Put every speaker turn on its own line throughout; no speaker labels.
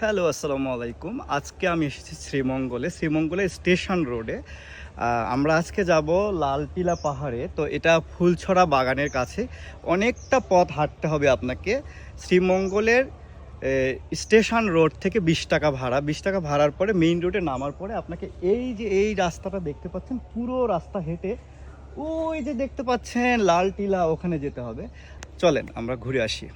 Hello, আসসালামু আলাইকুম। আজকে আমি এসেছি শ্রীমঙ্গলে স্টেশন রোডে। আমরা আজকে যাব লালটিলা পাহাড়ে। তো এটা ফুলছড়া বাগানের কাছে। অনেকটা পথ হাঁটতে হবে আপনাকে। শ্রীমঙ্গলের স্টেশন রোড থেকে 20 টাকা ভাড়া। 20 টাকা ভাড়ার পরে মেইন রোডে নামার পরে আপনাকে এই যে এই রাস্তাটা দেখতে পাচ্ছেন, পুরো রাস্তা হেঁটে ওই যে দেখতে পাচ্ছেন লালটিলা, ওখানে যেতে হবে। চলেন আমরা ঘুরে আসি।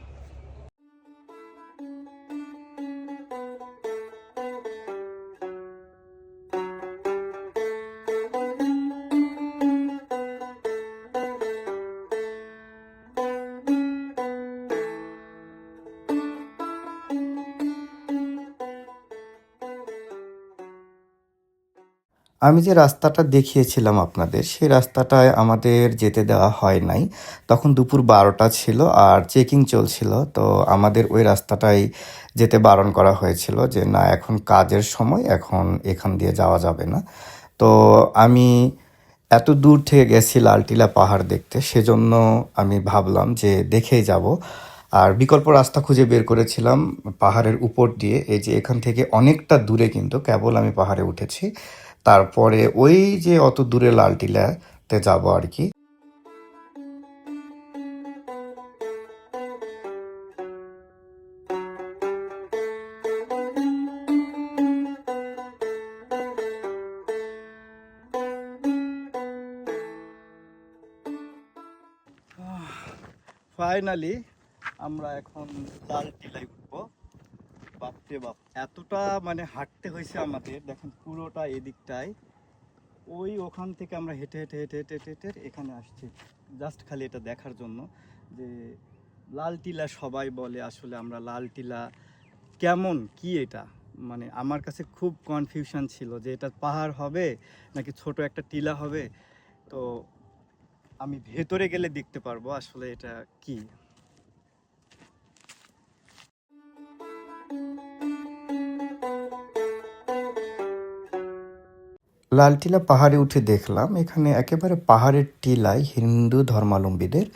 আমি যে রাস্তাটা দেখিয়েছিলাম আপনাদের, সেই রাস্তাটায় আমাদের যেতে দেওয়া হয় নাই। তখন দুপুর ১২টা ছিল আর চেকিং চলছিল। তো আমাদের ওই রাস্তাটায় যেতে বারণ করা হয়েছিল যে, না এখন কাজের সময়, এখন এখান দিয়ে যাওয়া যাবে না। তো আমি এত দূর থেকে গেছি লালটিলা পাহাড় দেখতে, সেজন্য আমি ভাবলাম যে দেখেই যাব। আর বিকল্প রাস্তা খুঁজে বের করেছিলাম পাহাড়ের উপর দিয়ে। এই যে এখান থেকে অনেকটা দূরে, কিন্তু কেবল আমি পাহাড়ে উঠেছি, তারপরে ওই যে অত দূরে লালটিলাতে যাব আর কি।
ফাইনালি আমরা এখন লাল টিলায় উঠবো। বাপরে বাপ, এতটা মানে হাঁটতে হয়েছে আমাদের। দেখেন পুরোটা এদিকটায়, ওখান থেকে আমরা হেঁটে হেঁটে হেঁটে হেঁটে হেঁটে হেঁটে এখানে আসছি, জাস্ট খালি এটা দেখার জন্য যে লাল টিলা সবাই বলে। আসলে আমরা লাল টিলা কেমন, কি এটা, মানে আমার কাছে খুব কনফিউশন ছিল যে এটা পাহাড় হবে নাকি ছোট একটা টিলা হবে। তো আমি ভেতরে গেলে দেখতে পারবো আসলে এটা কি।
লালটিলা পাহাড়ে উঠে দেখলাম এখানে একেবারে পাহাড়ের টিলায় হিন্দু ধর্মাবলম্বীদের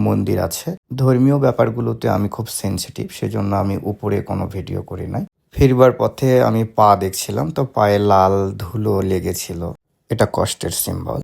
মন্দির আছে। ধর্মীয় ব্যাপারগুলোতে আমি খুব সেনসিটিভ, সেজন্য আমি উপরে কোনো ভিডিও করি নাই। ফিরবার পথে আমি পা দেখছিলাম, তো পায়ে লাল ধুলো লেগেছিল। এটা কষ্টের সিম্বল।